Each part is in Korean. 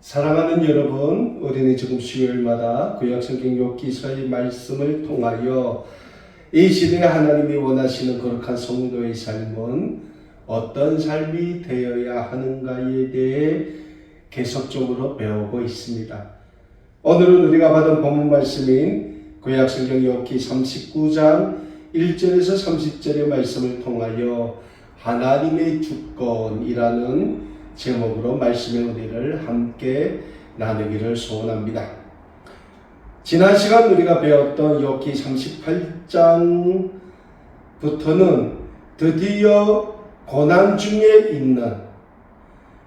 사랑하는 여러분, 우리는 지금 수요일마다 구약성경 욥기서의 말씀을 통하여 이 시대에 하나님이 원하시는 거룩한 성도의 삶은 어떤 삶이 되어야 하는가에 대해 계속적으로 배우고 있습니다. 오늘은 우리가 받은 본문 말씀인 구약성경 욥기 39장 1절에서 30절의 말씀을 통하여 하나님의 주권이라는 제목으로 말씀의 은혜를 함께 나누기를 소원합니다. 지난 시간 우리가 배웠던 욥기 38장부터는 드디어 고난 중에 있는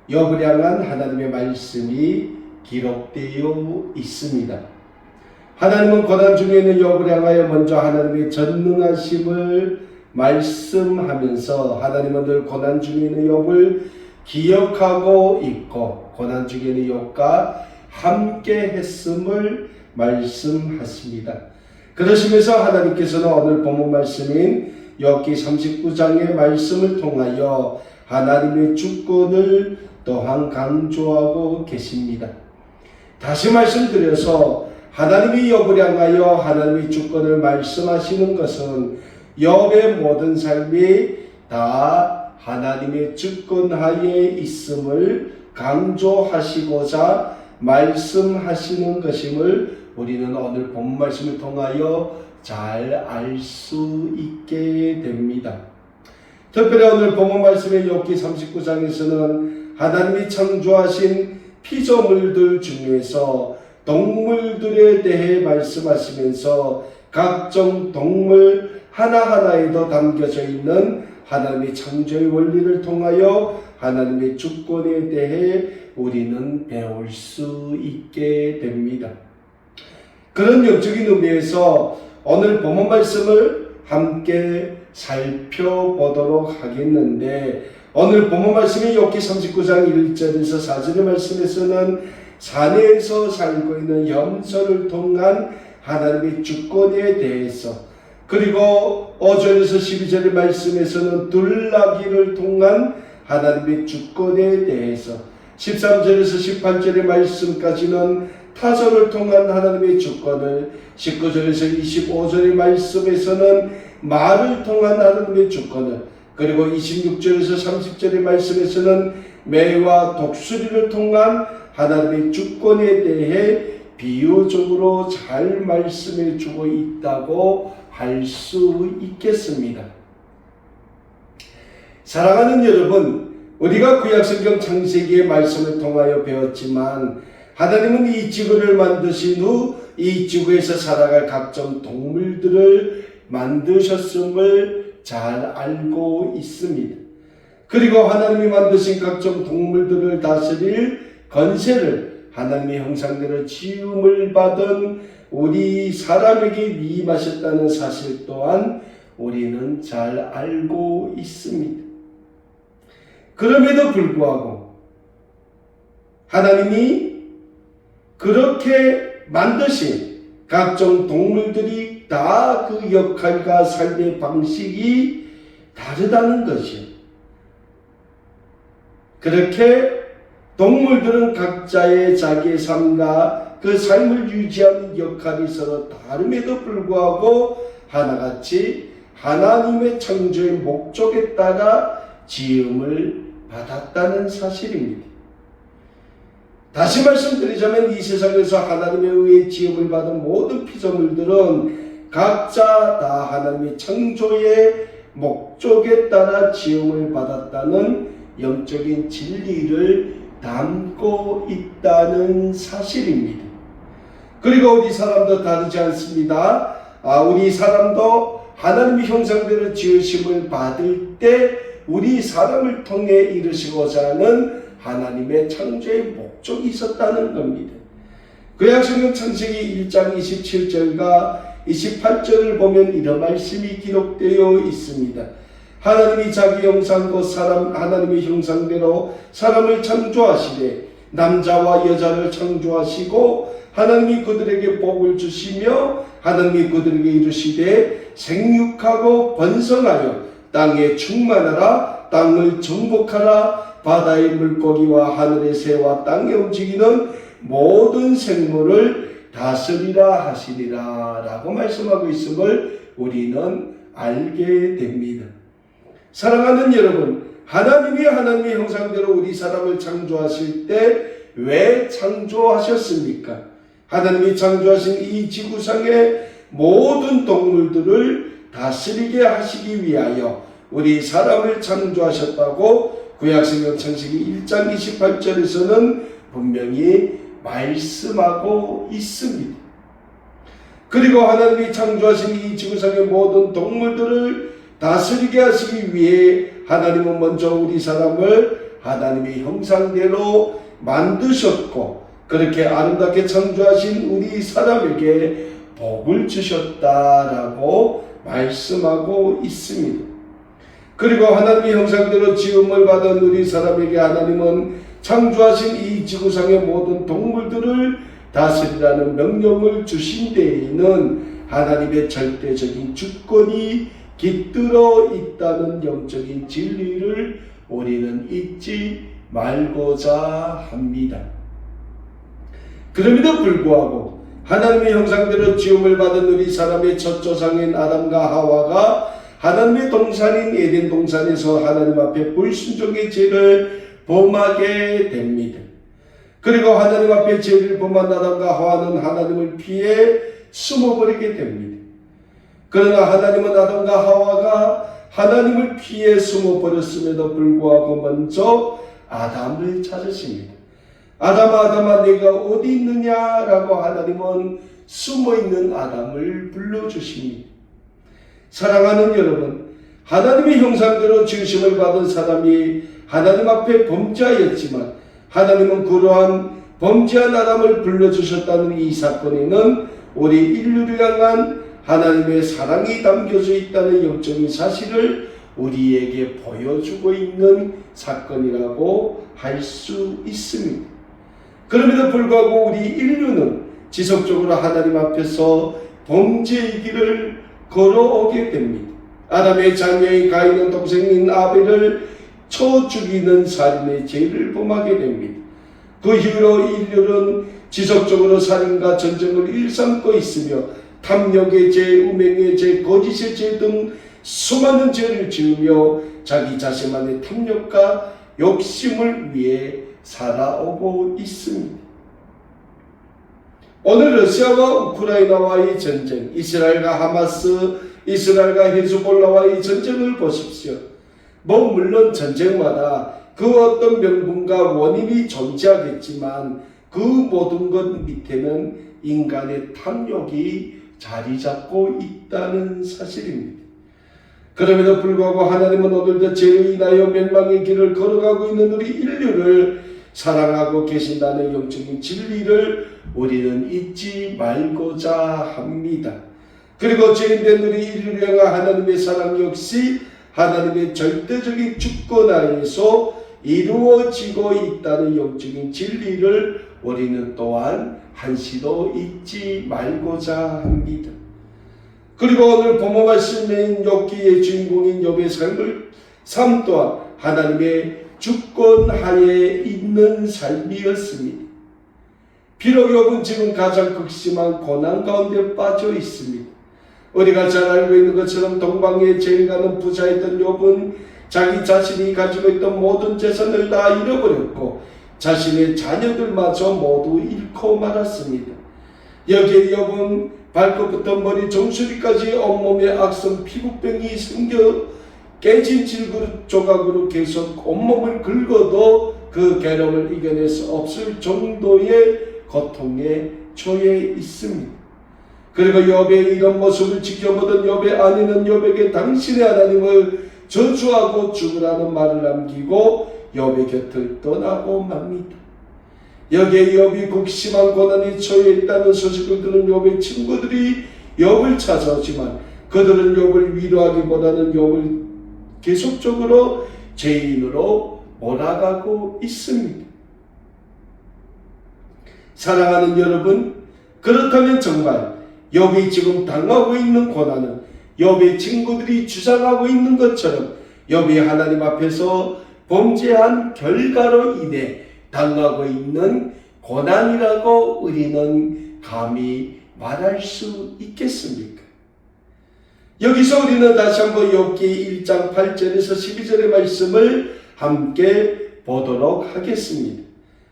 욥을 향한 하나님의 말씀이 기록되어 있습니다. 하나님은 고난 중에 있는 욥을 향하여 먼저 하나님의 전능하심을 말씀하면서 하나님은 늘 고난 중에 있는 욥을 기억하고 있고 고난 중에 있는 욥과 함께 했음을 말씀하십니다. 그러시면서 하나님께서는 오늘 본문 말씀인 욥기 39장의 말씀을 통하여 하나님의 주권을 또한 강조하고 계십니다. 다시 말씀드려서 하나님이 욥을 향하여 하나님의 주권을 말씀하시는 것은 욥의 모든 삶이 다 하나님의 주권하에 있음을 강조하시고자 말씀하시는 것임을 우리는 오늘 본 말씀을 통하여 잘 알 수 있게 됩니다. 특별히 오늘 본문 말씀의 욥기 39장에서는 하나님이 창조하신 피조물들 중에서 동물들에 대해 말씀하시면서 각종 동물 하나하나에도 담겨져 있는 하나님의 창조의 원리를 통하여 하나님의 주권에 대해 우리는 배울 수 있게 됩니다. 그런 영적인 의미에서 오늘 본문 말씀을 함께 살펴보도록 하겠는데, 오늘 본문 말씀이 욥기 39장 1절에서 4절의 말씀에서는 산에서 살고 있는 염소를 통한 하나님의 주권에 대해서, 그리고 5절에서 12절의 말씀에서는 둘나기를 통한 하나님의 주권에 대해서, 13절에서 18절의 말씀까지는 타조를 통한 하나님의 주권을, 19절에서 25절의 말씀에서는 말을 통한 하나님의 주권을, 그리고 26절에서 30절의 말씀에서는 매와 독수리를 통한 하나님의 주권에 대해 비유적으로 잘 말씀해 주고 있다고 할 수 있겠습니다. 사랑하는 여러분, 우리가 구약성경 창세기의 말씀을 통하여 배웠지만 하나님은 이 지구를 만드신 후 이 지구에서 살아갈 각종 동물들을 만드셨음을 잘 알고 있습니다. 그리고 하나님이 만드신 각종 동물들을 다스릴 권세를 하나님의 형상대로 지음을 받은 우리 사람에게 위임하셨다는 사실 또한 우리는 잘 알고 있습니다. 그럼에도 불구하고 하나님이 그렇게 만드신 각종 동물들이 다 그 역할과 삶의 방식이 다르다는 것이요. 그렇게 동물들은 각자의 자기의 삶과 그 삶을 유지하는 역할이 서로 다름에도 불구하고 하나같이 하나님의 창조의 목적에 따라 지음을 받았다는 사실입니다. 다시 말씀드리자면 이 세상에서 하나님에 의해 지음을 받은 모든 피조물들은 각자 다 하나님의 창조의 목적에 따라 지음을 받았다는 영적인 진리를 담고 있다는 사실입니다. 그리고 우리 사람도 다르지 않습니다. 우리 사람도 하나님의 형상대로 지으심을 받을 때 우리 사람을 통해 이루시고자 하는 하나님의 창조의 목적이 있었다는 겁니다. 구약성경 창세기 1장 27절과 28절을 보면 이런 말씀이 기록되어 있습니다. 하나님이 자기 형상 곧 사람 하나님의 형상대로 사람을 창조하시되 남자와 여자를 창조하시고 하나님이 그들에게 복을 주시며 하나님이 그들에게 이르시되 생육하고 번성하여 땅에 충만하라. 땅을 정복하라. 바다의 물고기와 하늘의 새와 땅에 움직이는 모든 생물을 다스리라 하시리라 라고 말씀하고 있음을 우리는 알게 됩니다. 사랑하는 여러분, 하나님이 하나님의 형상대로 우리 사람을 창조하실 때 왜 창조하셨습니까? 하나님이 창조하신 이 지구상의 모든 동물들을 다스리게 하시기 위하여 우리 사람을 창조하셨다고 구약성경 창세기 1장 28절에서는 분명히 말씀하고 있습니다. 그리고 하나님이 창조하신 이 지구상의 모든 동물들을 다스리게 하시기 위해 하나님은 먼저 우리 사람을 하나님의 형상대로 만드셨고 그렇게 아름답게 창조하신 우리 사람에게 복을 주셨다라고 말씀하고 있습니다. 그리고 하나님의 형상대로 지음을 받은 우리 사람에게 하나님은 창조하신 이 지구상의 모든 동물들을 다스리라는 명령을 주신 데에는 하나님의 절대적인 주권이 깃들어 있다는 영적인 진리를 우리는 잊지 말고자 합니다. 그럼에도 불구하고 하나님의 형상대로 지음을 받은 우리 사람의 첫 조상인 아담과 하와가 하나님의 동산인 에덴 동산에서 하나님 앞에 불순종의 죄를 범하게 됩니다. 그리고 하나님 앞에 죄를 범한 아담과 하와는 하나님을 피해 숨어버리게 됩니다. 그러나 하나님은 아담과 하와가 하나님을 피해 숨어버렸음에도 불구하고 먼저 아담을 찾으십니다. 아담아 내가 어디 있느냐라고 하나님은 숨어있는 아담을 불러주십니다. 사랑하는 여러분, 하나님의 형상대로 지으심을 받은 사람이 하나님 앞에 범죄하였지만 하나님은 그러한 범죄한 아담을 불러주셨다는 이 사건에는 우리 인류를 향한 하나님의 사랑이 담겨져 있다는 영적인 사실을 우리에게 보여주고 있는 사건이라고 할 수 있습니다. 그럼에도 불구하고 우리 인류는 지속적으로 하나님 앞에서 범죄의 길을 걸어오게 됩니다. 아담의 자녀인 가인은 동생인 아벨을 쳐 죽이는 살인의 죄를 범하게 됩니다. 그 이후로 인류는 지속적으로 살인과 전쟁을 일삼고 있으며 탐욕의 죄, 음행의 죄, 거짓의 죄 등 수많은 죄를 지으며 자기 자신만의 탐욕과 욕심을 위해 살아오고 있습니다. 오늘 러시아와 우크라이나와의 전쟁, 이스라엘과 하마스, 이스라엘과 히즈볼라와의 전쟁을 보십시오. 물론 전쟁마다 그 어떤 명분과 원인이 존재하겠지만 그 모든 것 밑에는 인간의 탐욕이 자리 잡고 있다는 사실입니다. 그럼에도 불구하고 하나님은 오늘도 죄로 인하여 멸망의 길을 걸어가고 있는 우리 인류를 사랑하고 계신다는 영적인 진리를 우리는 잊지 말고자 합니다. 그리고 죄인된 우리 인류를 향한 하나님의 사랑 역시 하나님의 절대적인 주권 하에서 이루어지고 있다는 영적인 진리를 우리는 또한 한시도 잊지 말고자 합니다. 그리고 오늘 본문 말씀인 욥기의 주인공인 욥의 삶 또한 하나님의 주권 하에 있는 삶이었습니다. 비록 욥은 지금 가장 극심한 고난 가운데 빠져 있습니다. 우리가 잘 알고 있는 것처럼 동방에 제일 가는 부자였던 욥은 자기 자신이 가지고 있던 모든 재산을 다 잃어버렸고 자신의 자녀들마저 모두 잃고 말았습니다. 여기에 욥은 발끝부터 머리 정수리까지 온몸에 악성 피부병이 생겨 깨진 질그릇 조각으로 계속 온몸을 긁어도 그 괴로움을 이겨낼 수 없을 정도의 고통에 처해 있습니다. 그리고 욥의 이런 모습을 지켜보던 욥의 아내는 욥에게 당신의 하나님을 저주하고 죽으라는 말을 남기고 욥의 곁을 떠나고 맙니다. 여기에 욥이 극심한 고난에 처해 있다는 소식을 들은 욥의 친구들이 욥을 찾아오지만 그들은 욥을 위로하기보다는 욥을 계속적으로 죄인으로 몰아가고 있습니다. 사랑하는 여러분, 그렇다면 정말 욥이 지금 당하고 있는 고난은 욥의 친구들이 주장하고 있는 것처럼 욥이 하나님 앞에서 범죄한 결과로 인해 당하고 있는 고난이라고 우리는 감히 말할 수 있겠습니까? 여기서 우리는 다시 한번 욥기 1장 8절에서 12절의 말씀을 함께 보도록 하겠습니다.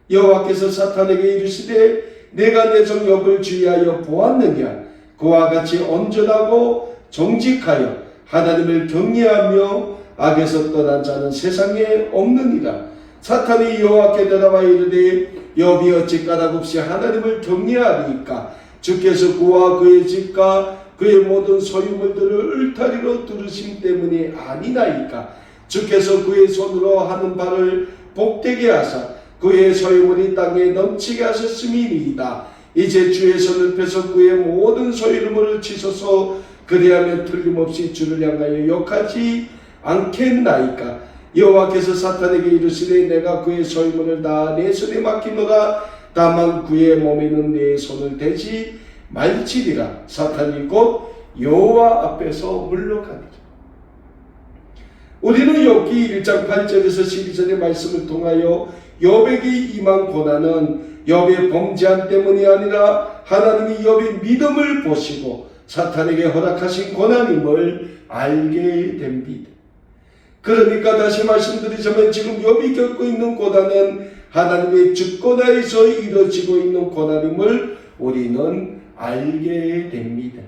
여호와께서 사탄에게 이르시되 내가 내 종 욥을 주의하여 보았느냐? 그와 같이 온전하고 정직하여 하나님을 경외하며 악에서 떠난 자는 세상에 없느니라. 사탄이 여호와께 대답하여 이르되 욥이 어찌 까닭없이 하나님을 경외하리이까? 주께서 그와 그의 집과 그의 모든 소유물들을 울타리로 두르심 때문이 아니나이까? 주께서 그의 손으로 하는 바를 복되게 하사 그의 소유물이 땅에 넘치게 하셨음이니이다. 이제 주의 손을 펴서 그의 모든 소유물을 치소서. 그리하면 틀림없이 주를 향하여 욕하지 않겠나이까? 여호와께서 사탄에게 이르시되 내가 그의 소유물을 다 내 손에 맡기노라. 다만 그의 몸에는 내 손을 대지 말지니라. 사탄이 곧 여호와 앞에서 물러가니라. 우리는 욥기 1장 8절에서 12절의 말씀을 통하여 욥에게 임한 고난은 욥의 범죄함 때문이 아니라 하나님이 욥의 믿음을 보시고 사탄에게 허락하신 고난임을 알게 됩니다. 그러니까 다시 말씀드리자면 지금 욥이 겪고 있는 고난은 하나님의 주권하에서 이루어지고 있는 고난임을 우리는 알게 됩니다.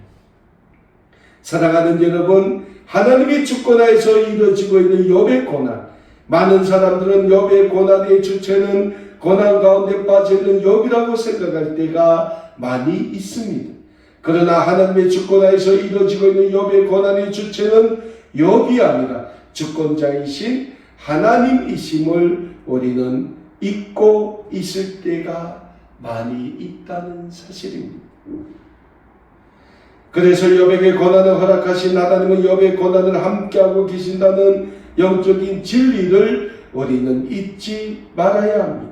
사랑하는 여러분, 하나님의 주권하에서 이루어지고 있는 욥의 고난, 많은 사람들은 욥의 고난의 주체는 고난 가운데 빠져있는 욥이라고 생각할 때가 많이 있습니다. 그러나 하나님의 주권하에서 이루어지고 있는 욥의 고난의 주체는 욥이 아니라 주권자이신 하나님이심을 우리는 잊고 있을 때가 많이 있다는 사실입니다. 그래서 욥에게 고난을 허락하신 하나님은 욥의 고난을 함께하고 계신다는 영적인 진리를 우리는 잊지 말아야 합니다.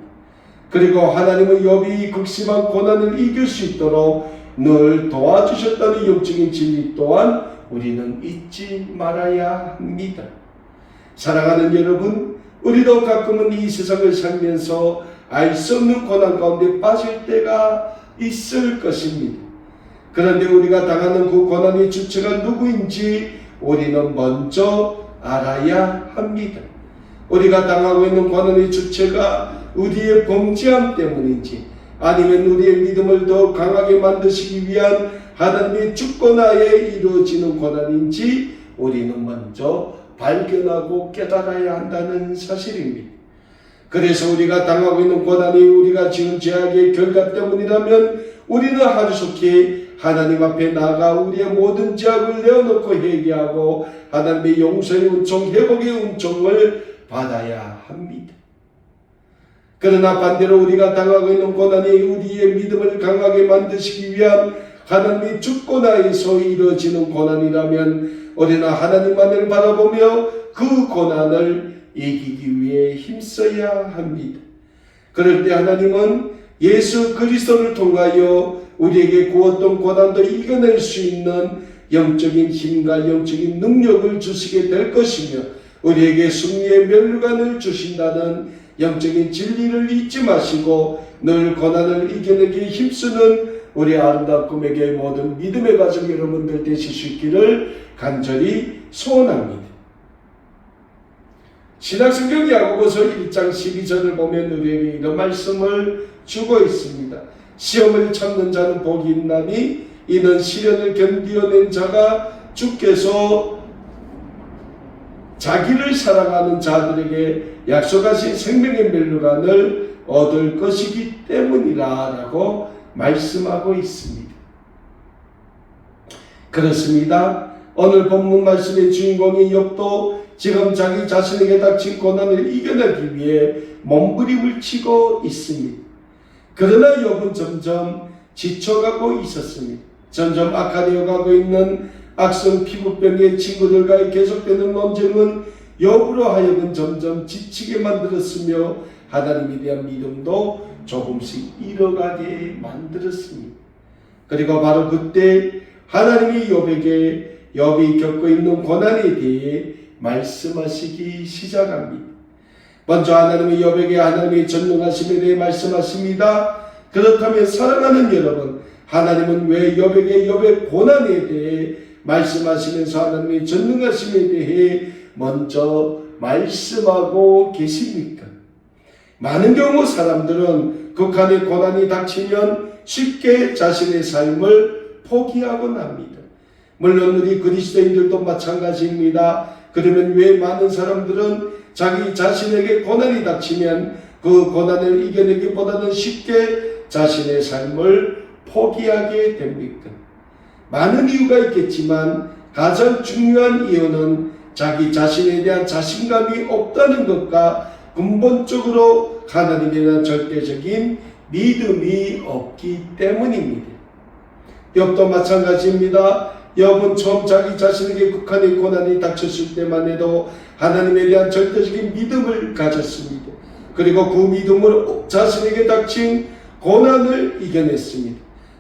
그리고 하나님은 욥이 극심한 고난을 이길 수 있도록 늘 도와주셨다는 영적인 진리 또한 우리는 잊지 말아야 합니다. 사랑하는 여러분, 우리도 가끔은 이 세상을 살면서 알 수 없는 고난 가운데 빠질 때가 있을 것입니다. 그런데 우리가 당하는 그 고난의 주체가 누구인지 우리는 먼저 알아야 합니다. 우리가 당하고 있는 고난의 주체가 우리의 범죄함 때문인지 아니면 우리의 믿음을 더 강하게 만드시기 위한 하나님의 주권하에 이루어지는 고난인지 우리는 먼저 발견하고 깨달아야 한다는 사실입니다. 그래서 우리가 당하고 있는 고난이 우리가 지은 죄악의 결과 때문이라면 우리는 하루속히 하나님 앞에 나아가 우리의 모든 죄악을 내어놓고 회개하고 하나님의 용서의 은총, 회복의 은총을 받아야 합니다. 그러나 반대로 우리가 당하고 있는 고난이 우리의 믿음을 강하게 만드시기 위한 하나님의 주권하에서 이루어지는 고난이라면 우리는 하나님만을 바라보며 그 고난을 이기기 위해 힘써야 합니다. 그럴 때 하나님은 예수 그리스도를 통하여 우리에게 구었던 고난도 이겨낼 수 있는 영적인 힘과 영적인 능력을 주시게 될 것이며 우리에게 승리의 면류관을 주신다는 영적인 진리를 잊지 마시고 늘 고난을 이겨내기 힘쓰는 우리 아름다운 꿈에게 모든 믿음의 가족 여러분들 되실 수 있기를 간절히 소원합니다. 신약성경 야고보서 1장 12절을 보면 우리에게 이런 말씀을 주고 있습니다. 시험을 참는 자는 복이 있나니 이는 시련을 견디어낸 자가 주께서 자기를 사랑하는 자들에게 약속하신 생명의 멸류관을 얻을 것이기 때문이라 라고 말씀하고 있습니다. 그렇습니다. 오늘 본문 말씀의 주인공인 욥도 지금 자기 자신에게 닥친 고난을 이겨내기 위해 몸부림을 치고 있습니다. 그러나 욥은 점점 지쳐가고 있었습니다. 점점 악화되어 가고 있는 악성 피부병의 친구들과의 계속되는 논쟁은 욥으로 하여금 점점 지치게 만들었으며 하나님에 대한 믿음도 조금씩 잃어가게 만들었습니다. 그리고 바로 그때 하나님이 욥에게 욥이 겪고 있는 고난에 대해 말씀하시기 시작합니다. 먼저 하나님이 욥에게 하나님의 전능하심에 대해 말씀하십니다. 그렇다면 사랑하는 여러분, 하나님은 왜 욥에게 욥의 고난에 대해 말씀하시면서 하나님의 전능하심에 대해 먼저 말씀하고 계십니까? 많은 경우 사람들은 극한의 고난이 닥치면 쉽게 자신의 삶을 포기하곤 합니다. 물론 우리 그리스도인들도 마찬가지입니다. 그러면 왜 많은 사람들은 자기 자신에게 고난이 닥치면 그 고난을 이겨내기보다는 쉽게 자신의 삶을 포기하게 됩니까? 많은 이유가 있겠지만 가장 중요한 이유는 자기 자신에 대한 자신감이 없다는 것과 근본적으로 하나님에 대한 절대적인 믿음이 없기 때문입니다. 욥도 마찬가지입니다. 욥은 처음 자기 자신에게 극한의 고난이 닥쳤을 때만 해도 하나님에 대한 절대적인 믿음을 가졌습니다. 그리고 그 믿음으로 자신에게 닥친 고난을 이겨냈습니다.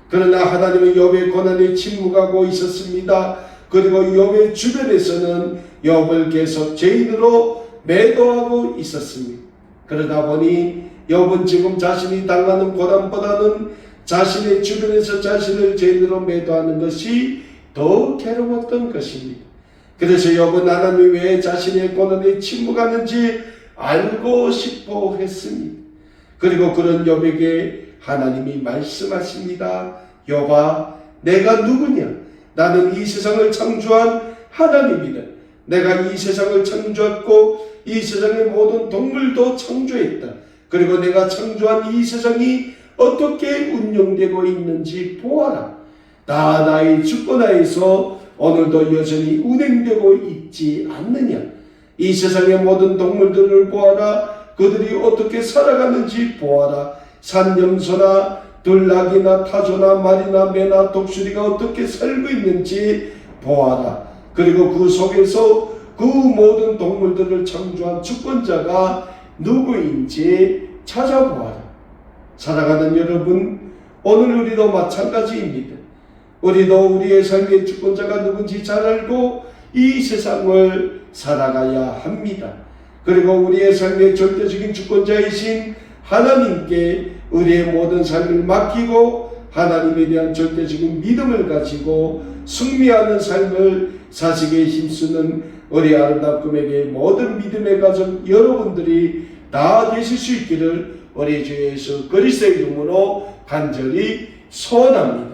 그러나 하나님은 욥의 고난에 침묵하고 있었습니다. 그리고 욥의 주변에서는 욥을 계속 죄인으로 매도하고 있었습니다. 그러다 보니 욥은 지금 자신이 당하는 고난보다는 자신의 주변에서 자신을 죄인으로 매도하는 것이 더 괴로웠던 것입니다. 그래서 욥은 하나님이 왜 자신의 고난에 침묵하는지 알고 싶어 했습니다. 그리고 그런 욥에게 하나님이 말씀하십니다. 욥아, 내가 누구냐? 나는 이 세상을 창조한 하나님이다. 내가 이 세상을 창조했고 이 세상의 모든 동물도 창조했다. 그리고 내가 창조한 이 세상이 어떻게 운영되고 있는지 보아라. 다 나의 주권하에서 오늘도 여전히 운행되고 있지 않느냐. 이 세상의 모든 동물들을 보아라. 그들이 어떻게 살아가는지 보아라. 산염소나 들나귀나 타조나 말이나 매나 독수리가 어떻게 살고 있는지 보아라. 그리고 그 속에서 그 모든 동물들을 창조한 주권자가 누구인지 찾아보아라. 사랑하는 여러분, 오늘 우리도 마찬가지입니다. 우리도 우리의 삶의 주권자가 누군지 잘 알고 이 세상을 살아가야 합니다. 그리고 우리의 삶의 절대적인 주권자이신 하나님께 우리의 모든 삶을 맡기고 하나님에 대한 절대적인 믿음을 가지고 승리하는 삶을 사시기에 힘쓰는 우리 아름다운 꿈에게 모든 믿음의 가정 여러분들이 다 되실 수 있기를 우리 주 예수 그리스도의 이름으로 간절히 소원합니다.